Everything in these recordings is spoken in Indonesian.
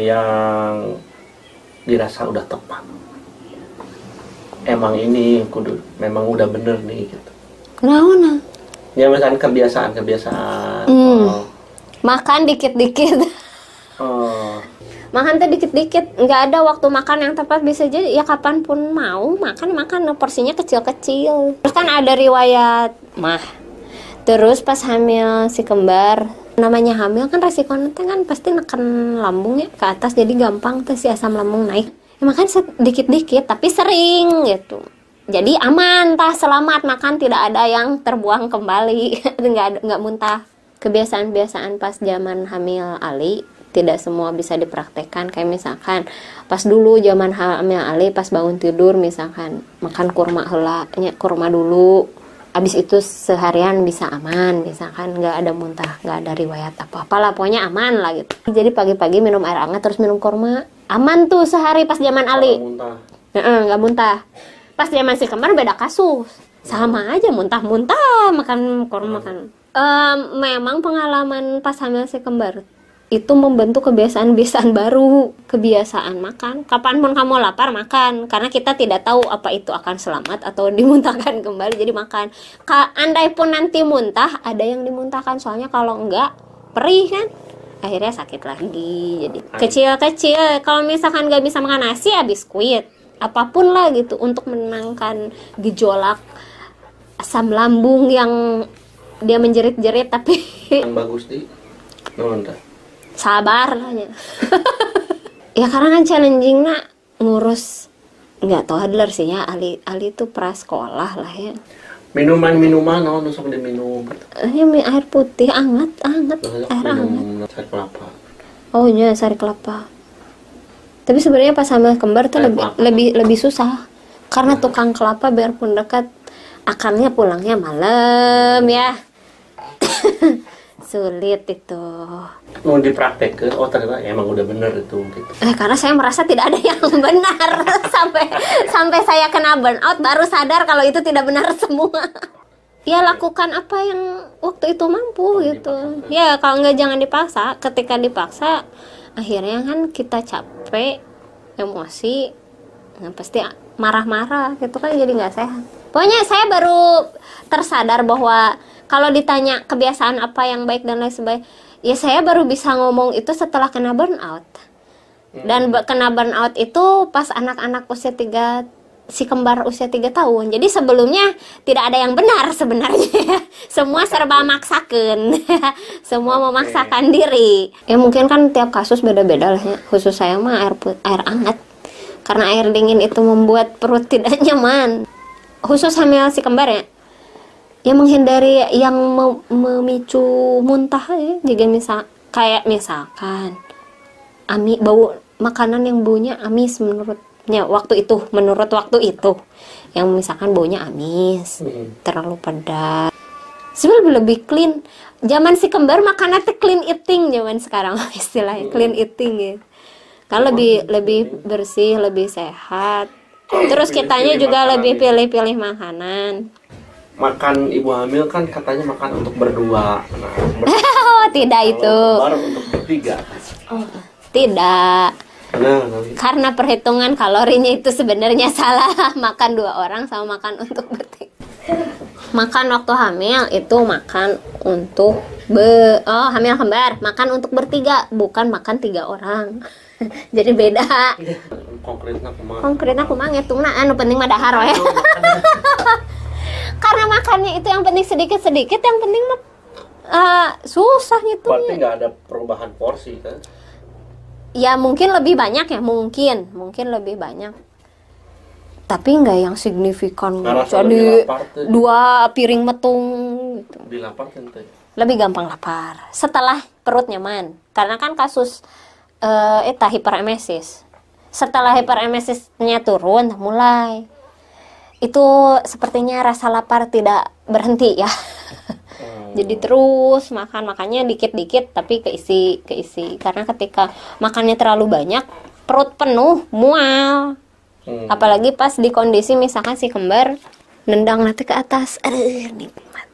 yang dirasa udah tepat. Emang ini kudu memang udah bener nih gitu. Kenapa? Ya misalnya kebiasaan. Makan dikit-dikit. Makan tuh dikit-dikit, nggak ada waktu makan yang tepat, bisa jadi ya kapanpun mau makan porsinya kecil-kecil. Terus kan ada riwayat terus pas hamil si kembar, namanya hamil kan resikonya kan pasti neken lambung ya ke atas, jadi gampang tuh si asam lambung naik. Ya makan dikit-dikit tapi sering gitu. Jadi aman, selamat makan, tidak ada yang terbuang kembali, nggak muntah. Kebiasaan-kebiasaan pas zaman hamil Ali tidak semua bisa dipraktekkan. Kayak misalkan pas dulu zaman hamil Ali, pas bangun tidur misalkan makan kurma heula, kurma dulu. Abis itu seharian bisa aman, misalkan nggak ada muntah, nggak ada riwayat apa-apa lah, pokoknya aman lah gitu. Jadi pagi-pagi minum air hangat terus minum kurma, aman tuh sehari pas zaman Ali. Nggak muntah. Pas zaman si kembar beda kasus, sama aja muntah-muntah makan kurma kan. Memang pengalaman pas hamil si kembar itu membentuk kebiasaan-kebiasaan baru, kebiasaan makan. Kapanpun kamu lapar makan, karena kita tidak tahu apa itu akan selamat atau dimuntahkan kembali, jadi makan. Andai pun nanti muntah, ada yang dimuntahkan, soalnya kalau enggak perih kan, akhirnya sakit lagi. Jadi kecil-kecil, kalau misalkan nggak bisa makan nasi ya biskuit, apapun lah gitu, untuk menenangkan gejolak asam lambung yang dia menjerit-jerit. Tapi yang bagus di sabar lah ya. Ya karena kan challenging nak ngurus nggak toddler sih ya, Ali tuh prasekolah lah ya. Minuman nusuk diminum. Ya air putih hangat air hangat. Sari kelapa. Oh iya, sari kelapa. Tapi sebenarnya pas hamil kembar tuh lebih susah, karena tukang kelapa biarpun dekat, akannya pulangnya malam ya. Sulit itu. Mau dipraktekkan, ternyata emang udah bener itu gitu. Karena saya merasa tidak ada yang benar sampai saya kena burnout baru sadar kalau itu tidak benar semua. Ya lakukan apa yang waktu itu mampu gitu. Ya kalau nggak jangan dipaksa. Ketika dipaksa, akhirnya kan kita capek, emosi, pasti marah-marah gitu kan, jadi nggak sehat. Pokoknya saya baru tersadar bahwa kalau ditanya kebiasaan apa yang baik dan lain sebagainya, ya saya baru bisa ngomong itu setelah kena burnout. Dan kena burnout itu pas anak-anak usia 3, si kembar usia 3 tahun. Jadi sebelumnya tidak ada yang benar sebenarnya. Semua serba maksakan. Semua memaksakan diri. Ya mungkin kan tiap kasus beda-beda lah ya. Khusus saya mah air hangat. Karena air dingin itu membuat perut tidak nyaman. Khusus hamil si kembar ya. Ya menghindari yang memicu muntah ya. Juga misalkan bau makanan yang baunya amis menurut waktu itu, yang misalkan baunya amis, terlalu pedas. Sebenarnya lebih clean. Zaman si kembar makannya teh clean eating, zaman sekarang istilahnya clean eating ya. Kan lebih bersih, lebih sehat. Terus kitanya juga lebih pilih-pilih makanan. Makan ibu hamil kan katanya makan untuk berdua. Tidak itu. Baru untuk bertiga. Tidak. Karena perhitungan kalorinya itu sebenarnya salah. Makan 2 orang sama makan untuk bertiga. Makan waktu hamil itu makan untuk hamil kembar, makan untuk bertiga, bukan makan 3 orang. Jadi beda. Konkretnya kumaha ngitungna anu penting mah dahar we. Karena makannya itu yang penting sedikit-sedikit, yang penting mah susah ngitungnya. Berarti nggak ada perubahan porsi kan? Ya mungkin lebih banyak ya, mungkin lebih banyak. Tapi nggak yang signifikan. Jadi 2 piring metung gitu. Lebih lapar kan tuh? Lebih gampang lapar setelah perut nyaman. Karena kan kasus hiperemesis. Setelah hiperemesisnya turun, mulai itu sepertinya rasa lapar tidak berhenti ya. Jadi terus makannya dikit-dikit tapi keisi. Karena ketika makannya terlalu banyak, perut penuh, mual. Apalagi pas di kondisi misalkan si kembar nendang nanti ke atas, nikmat.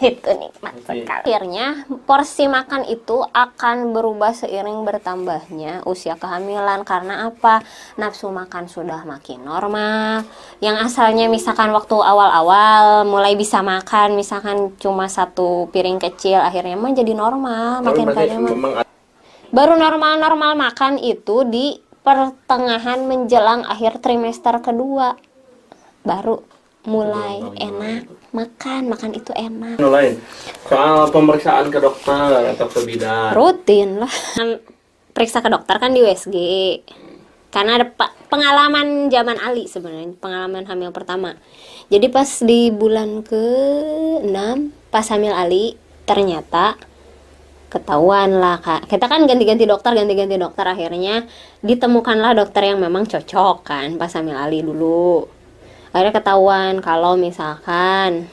Itu nikmat sekali. Akhirnya porsi makan itu akan berubah seiring bertambahnya usia kehamilan. Karena apa? Nafsu makan sudah makin normal. Yang asalnya misalkan waktu awal-awal mulai bisa makan, misalkan cuma satu piring kecil, akhirnya mah jadi normal. Makin kadang baru normal-normal makan itu di pertengahan menjelang akhir trimester kedua. Baru mulai enak makan itu enak. Lain soal pemeriksaan ke dokter atau ke bidan Rutin lah. Periksa ke dokter kan di USG. Karena ada pengalaman zaman Ali sebenarnya, pengalaman hamil pertama. Jadi pas di bulan ke-6 pas hamil Ali ternyata ketahuan lah, Kak. Kita kan ganti-ganti dokter, akhirnya ditemukanlah dokter yang memang cocok kan pas hamil Ali dulu. Akhirnya ketahuan kalau misalkan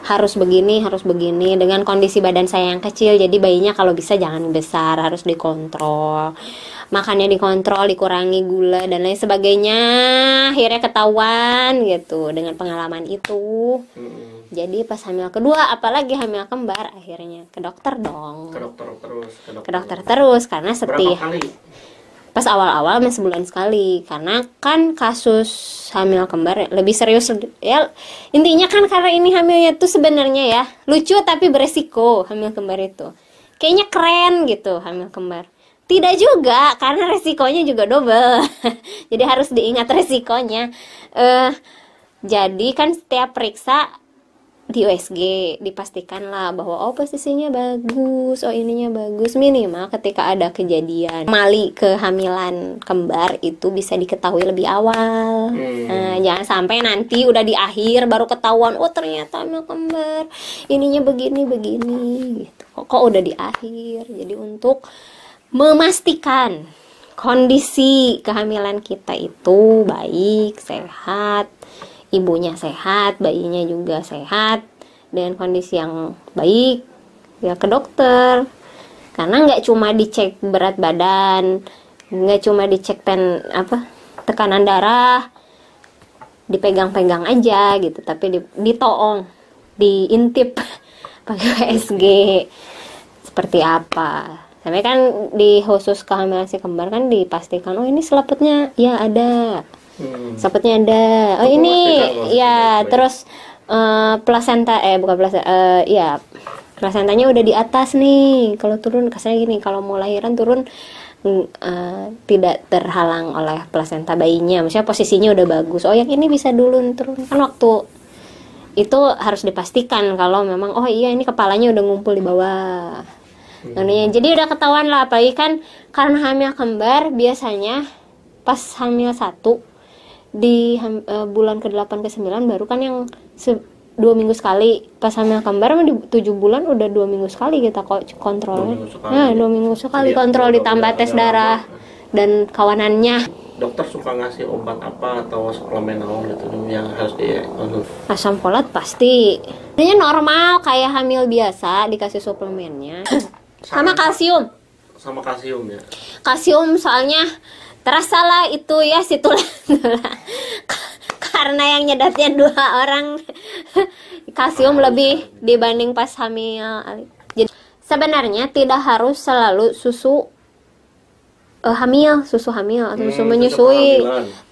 harus begini dengan kondisi badan saya yang kecil, jadi bayinya kalau bisa jangan besar, harus dikontrol, makannya dikontrol, dikurangi gula dan lain sebagainya. Akhirnya ketahuan gitu dengan pengalaman itu. Jadi pas hamil kedua, apalagi hamil kembar, akhirnya ke dokter dong. Ke dokter terus karena setiap berapa kali? Pas awal-awal masih sebulan sekali, karena kan kasus hamil kembar lebih serius ya. Intinya kan karena ini hamilnya tuh sebenarnya ya lucu tapi beresiko. Hamil kembar itu kayaknya keren gitu, hamil kembar tidak juga karena resikonya juga double. Jadi harus diingat resikonya. Jadi kan setiap periksa di USG dipastikan lah bahwa posisinya bagus, ininya bagus. Minimal ketika ada kejadian mali kehamilan kembar itu bisa diketahui lebih awal. Jangan sampai nanti udah di akhir baru ketahuan ternyata hamil kembar, ininya begini gitu. Kok udah di akhir. Jadi untuk memastikan kondisi kehamilan kita itu baik, sehat, ibunya sehat, bayinya juga sehat, dengan kondisi yang baik, ya ke dokter. Karena nggak cuma dicek berat badan, nggak cuma dicek tekanan darah, dipegang-pegang aja gitu, tapi ditoong, diintip pakai USG seperti apa. Sampai kan di khusus kehamilan si kembar kan dipastikan ini selaputnya ya ada. Selaputnya ada. Ini ya terus plasenta bukan plasenta ya plasentanya udah di atas nih. Kalau turun kasarnya gini, kalau mau lahiran turun tidak terhalang oleh plasenta bayinya. Maksudnya posisinya udah bagus. Yang ini bisa dulu turun. Kan waktu itu harus dipastikan kalau memang ini kepalanya udah ngumpul di bawah. Jadi udah ketahuan lah, apalagi kan karena hamil kembar biasanya pas hamil 1 di bulan ke-8 ke-9 baru kan yang 2 minggu sekali. Pas hamil kembar di 7 bulan udah 2 minggu sekali kita kontrolnya. 2 minggu sekali kontrol, ditambah tes darah dan kawanannya. Dokter suka ngasih obat apa atau suplemen gitu yang harus asam folat pasti. Ini normal kayak hamil biasa dikasih suplemennya. Sama kalsium ya. Kalsium soalnya terasa lah itu ya si tulang. Karena yang nyedatnya 2 orang. Kalsium lebih dibanding pas hamil. Jadi sebenarnya tidak harus selalu susu hamil atau susu menyusui.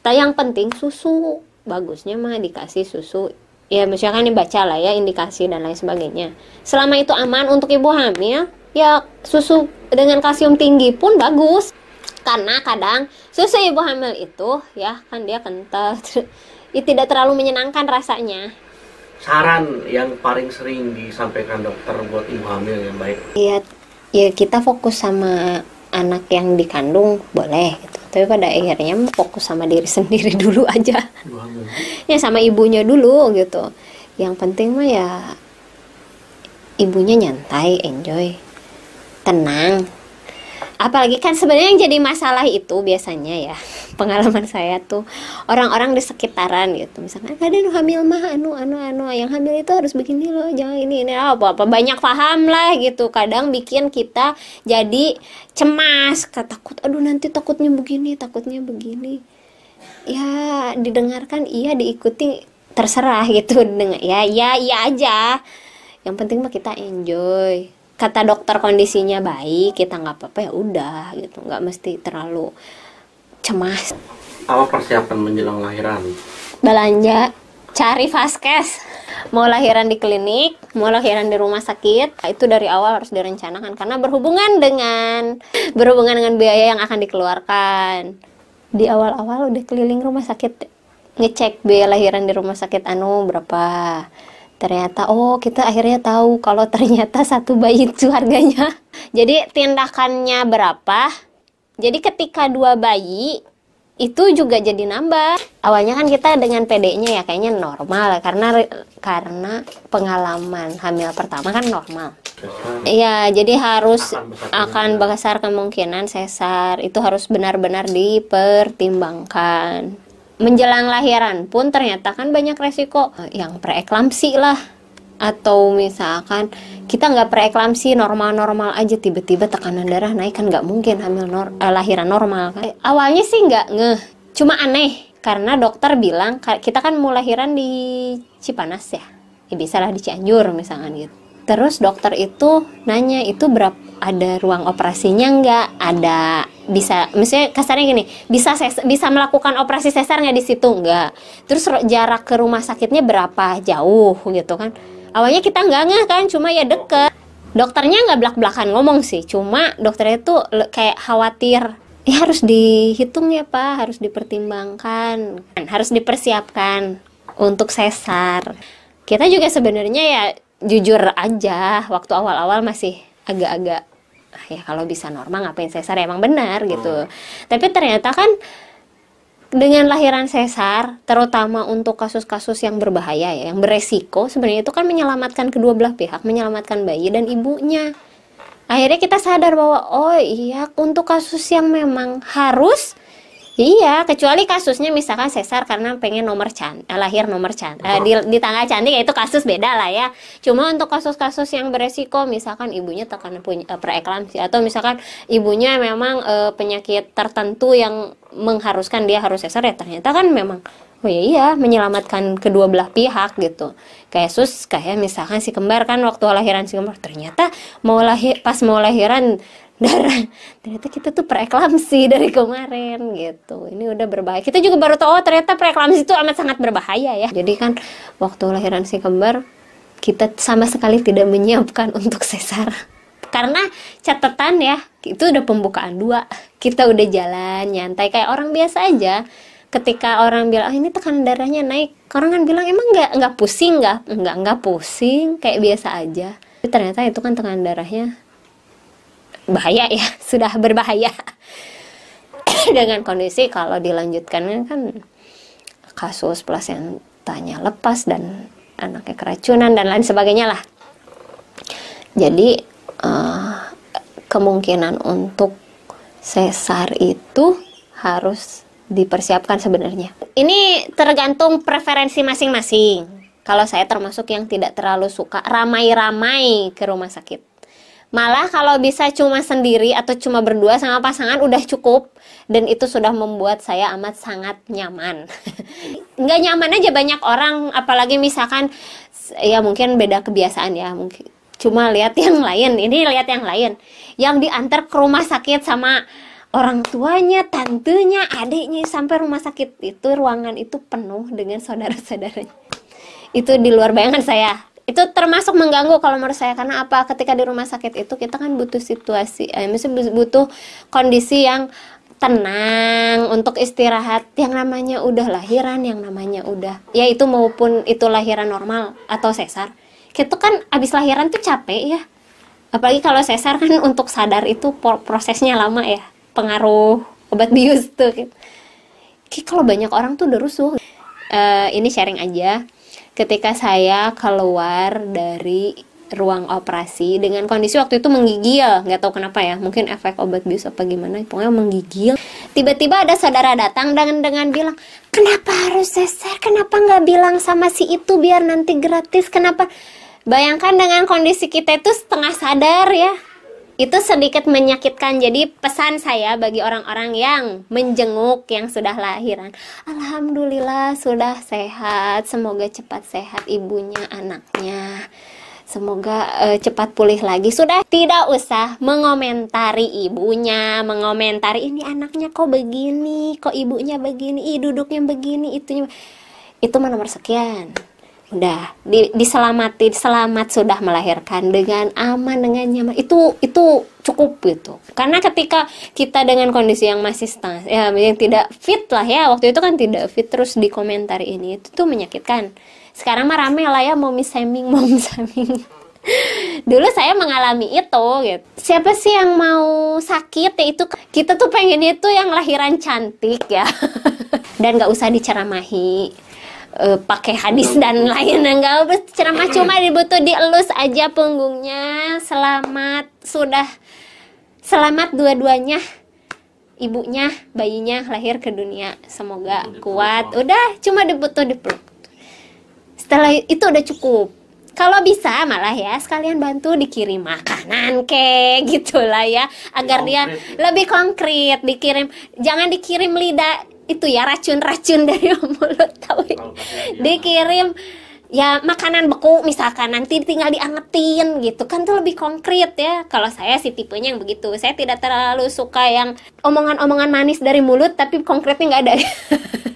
Yang penting susu. Bagusnya mah dikasih susu. Ya misalkan dibaca lah ya indikasi dan lain sebagainya. Selama itu aman untuk ibu hamil, ya susu dengan kalsium tinggi pun bagus. Karena kadang susu ibu hamil itu ya kan dia kental, tidak terlalu menyenangkan rasanya. Saran yang paling sering disampaikan dokter buat ibu hamil yang baik? Ya kita fokus sama anak yang dikandung boleh gitu. Tapi pada akhirnya fokus sama diri sendiri dulu aja. Ya sama ibunya dulu gitu. Yang penting mah ya ibunya nyantai, enjoy, tenang. Apalagi kan sebenarnya yang jadi masalah itu biasanya ya, pengalaman saya tuh orang-orang di sekitaran gitu, misalkan kadang hamil mah yang hamil itu harus begini loh, jangan ini apa banyak paham lah gitu, kadang bikin kita jadi cemas, takut nanti takutnya begini ya, didengarkan iya, diikuti terserah gitu, ya aja Yang penting mah kita enjoy. Kata dokter kondisinya baik, kita nggak apa-apa ya udah gitu, nggak mesti terlalu cemas. Apa persiapan menjelang lahiran? Belanja, cari vaskes. Mau lahiran di klinik, mau lahiran di rumah sakit, itu dari awal harus direncanakan karena berhubungan dengan biaya yang akan dikeluarkan. Di awal-awal udah keliling rumah sakit, ngecek biaya lahiran di rumah sakit berapa. Ternyata kita akhirnya tahu kalau ternyata satu bayi itu harganya. Jadi tindakannya berapa? Jadi ketika 2 bayi itu juga jadi nambah. Awalnya kan kita dengan PD-nya ya kayaknya normal karena pengalaman hamil pertama kan normal. Iya, jadi harus akan besar kemungkinan sesar. Itu harus benar-benar dipertimbangkan. Menjelang lahiran pun ternyata kan banyak resiko yang preeklamsi lah, atau misalkan kita nggak preeklamsi normal-normal aja tiba-tiba tekanan darah naik, kan nggak mungkin lahiran normal kan. Awalnya sih nggak cuma aneh karena dokter bilang kita kan mau lahiran di Cipanas ya bisa lah di Cianjur misalkan gitu. Terus dokter itu nanya itu berapa, ada ruang operasinya nggak, ada bisa, misalnya kasarnya gini, bisa melakukan operasi sesar nggak di situ, nggak. Terus jarak ke rumah sakitnya berapa jauh gitu kan. Awalnya kita nggak ngeh kan, cuma ya deket. Dokternya nggak belak-belakan ngomong sih, cuma dokternya tuh kayak khawatir. Ya harus dihitung ya Pak, harus dipertimbangkan, harus dipersiapkan untuk sesar. Kita juga sebenarnya ya jujur aja, waktu awal-awal masih agak-agak ya kalau bisa normal ngapain sesar, ya emang benar gitu. Tapi ternyata kan dengan lahiran sesar, terutama untuk kasus-kasus yang berbahaya ya, yang beresiko, sebenarnya itu kan menyelamatkan kedua belah pihak, menyelamatkan bayi dan ibunya. Akhirnya kita sadar bahwa oh iya, untuk kasus yang memang harus, iya, kecuali kasusnya misalkan sesar karena pengen lahir nomor cantik, di tanggal cantik, ya itu kasus beda lah ya. Cuma untuk kasus-kasus yang beresiko, misalkan ibunya tekanan preeklamsi, atau misalkan ibunya memang penyakit tertentu yang mengharuskan dia harus sesar, ya ternyata kan memang oh iya, menyelamatkan kedua belah pihak gitu. Kayak misalkan si kembar kan, waktu lahiran si kembar ternyata pas mau lahiran darah, ternyata kita tuh preeklamsi dari kemarin gitu. Ini udah berbahaya. Kita juga baru tahu ternyata preeklamsi itu amat sangat berbahaya ya. Jadi kan waktu lahiran si kembar kita sama sekali tidak menyiapkan untuk sesar. Karena catatan ya, itu udah pembukaan 2. Kita udah jalan nyantai kayak orang biasa aja. Ketika orang bilang ini tekanan darahnya naik, orang kan bilang emang nggak pusing, nggak pusing, kayak biasa aja. Tapi ternyata itu kan tekanan darahnya bahaya ya, sudah berbahaya. Dengan kondisi kalau dilanjutkan kan kasus plasentanya lepas dan anaknya keracunan dan lain sebagainya lah. Jadi kemungkinan untuk sesar itu harus dipersiapkan sebenarnya. Ini tergantung preferensi masing-masing. Kalau saya termasuk yang tidak terlalu suka ramai-ramai ke rumah sakit. Malah kalau bisa cuma sendiri atau cuma berdua sama pasangan udah cukup. Dan itu sudah membuat saya amat sangat nyaman. Nggak nyaman aja banyak orang, apalagi misalkan ya mungkin beda kebiasaan ya, mungkin cuma lihat yang lain, ini lihat yang lain yang diantar ke rumah sakit sama orang tuanya, tantenya, adiknya sampai rumah sakit, itu ruangan itu penuh dengan saudara-saudaranya. Itu di luar bayangan saya. Itu termasuk mengganggu kalau menurut saya, karena apa? Ketika di rumah sakit itu kita kan butuh misalnya butuh kondisi yang tenang untuk istirahat. Yang namanya udah lahiran, yang namanya udah ya itu maupun itu lahiran normal atau sesar, kita kan abis lahiran tuh capek ya. Apalagi kalau sesar kan untuk sadar itu prosesnya lama ya, pengaruh obat bius tuh gitu. Kalau banyak orang tuh udah rusuh. Ini sharing aja. Ketika saya keluar dari ruang operasi dengan kondisi waktu itu menggigil, nggak tahu kenapa ya, mungkin efek obat bius apa gimana, pokoknya menggigil. Tiba-tiba ada saudara datang dengan bilang, kenapa harus sesar, kenapa nggak bilang sama si itu biar nanti gratis, kenapa? Bayangkan dengan kondisi kita itu setengah sadar ya, itu sedikit menyakitkan. Jadi pesan saya bagi orang-orang yang menjenguk yang sudah lahiran, alhamdulillah sudah sehat, semoga cepat sehat ibunya, anaknya. Semoga cepat pulih lagi. Sudah tidak usah mengomentari ibunya, mengomentari ini anaknya kok begini, kok ibunya begini, duduknya begini, itunya. Itu mah nomor sekian. Udah diselamati, selamat sudah melahirkan dengan aman, dengan nyaman. Itu cukup gitu. Karena ketika kita dengan kondisi yang masih setengah, ya yang tidak fit lah ya, waktu itu kan tidak fit, terus dikomentari ini, itu tuh menyakitkan. Sekarang mah rame lah ya, mom shaming. Dulu saya mengalami itu gitu. Siapa sih yang mau sakit ya, itu kita tuh pengen itu yang lahiran cantik ya. Dan gak usah diceramahi pakai hadis dan lain, enggak usah ceramah, cuma dibutuh dielus aja punggungnya. Selamat dua-duanya, ibunya, bayinya lahir ke dunia, semoga kuat. Udah cuma dibutuh dipeluk. Setelah itu udah cukup. Kalau bisa malah ya sekalian bantu dikirim makanan kayak gitulah ya, agar dia lebih konkret. Jangan dikirim lidah itu ya, racun-racun dari mulut, tahu ya. Dikirim ya makanan beku misalkan, nanti tinggal diangetin gitu kan, tuh lebih konkret ya. Kalau saya sih tipenya yang begitu. Saya tidak terlalu suka yang omongan-omongan manis dari mulut tapi konkretnya nggak ada.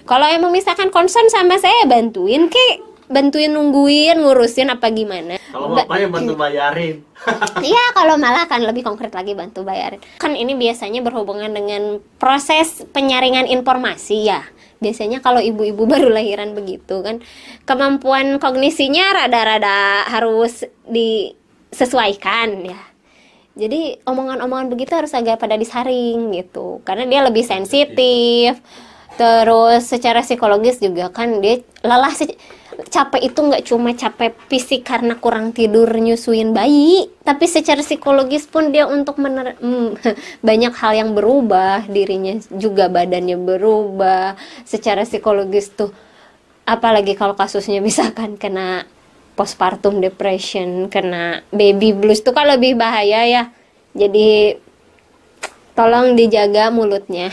Kalau emang misalkan concern sama saya, bantuin nungguin, ngurusin apa gimana. Kalau bapaknya bantu bayarin. Iya, kalau malah kan lebih konkret lagi, bantu bayarin. Kan ini biasanya berhubungan dengan proses penyaringan informasi ya. Biasanya kalau ibu-ibu baru lahiran begitu kan, kemampuan kognisinya rada-rada harus disesuaikan ya. Jadi omongan-omongan begitu harus agak pada disaring gitu, karena dia lebih sensitif. Terus secara psikologis juga kan dia lelah. Capek itu nggak cuma capek fisik karena kurang tidur nyusuin bayi, tapi secara psikologis pun dia untuk banyak hal yang berubah, dirinya juga badannya berubah secara psikologis tuh. Apalagi kalau kasusnya misalkan kena postpartum depression, kena baby blues tuh kan lebih bahaya ya. Jadi tolong dijaga mulutnya.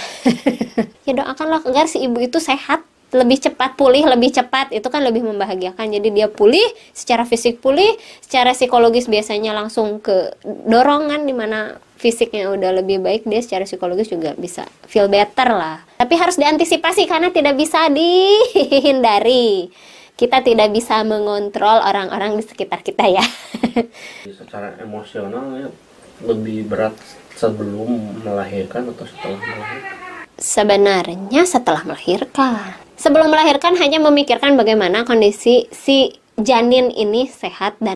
Ya doakanlah agar si ibu itu sehat, lebih cepat pulih, lebih cepat, itu kan lebih membahagiakan. Jadi dia pulih, secara fisik pulih, secara psikologis biasanya langsung ke dorongan, dimana fisiknya udah lebih baik, dia secara psikologis juga bisa feel better lah. Tapi harus diantisipasi karena tidak bisa dihindari. Kita tidak bisa mengontrol orang-orang di sekitar kita ya. Secara emosional ya, lebih berat sebelum melahirkan atau setelah melahirkan? Sebenarnya setelah melahirkan. Sebelum melahirkan hanya memikirkan bagaimana kondisi si janin ini sehat dan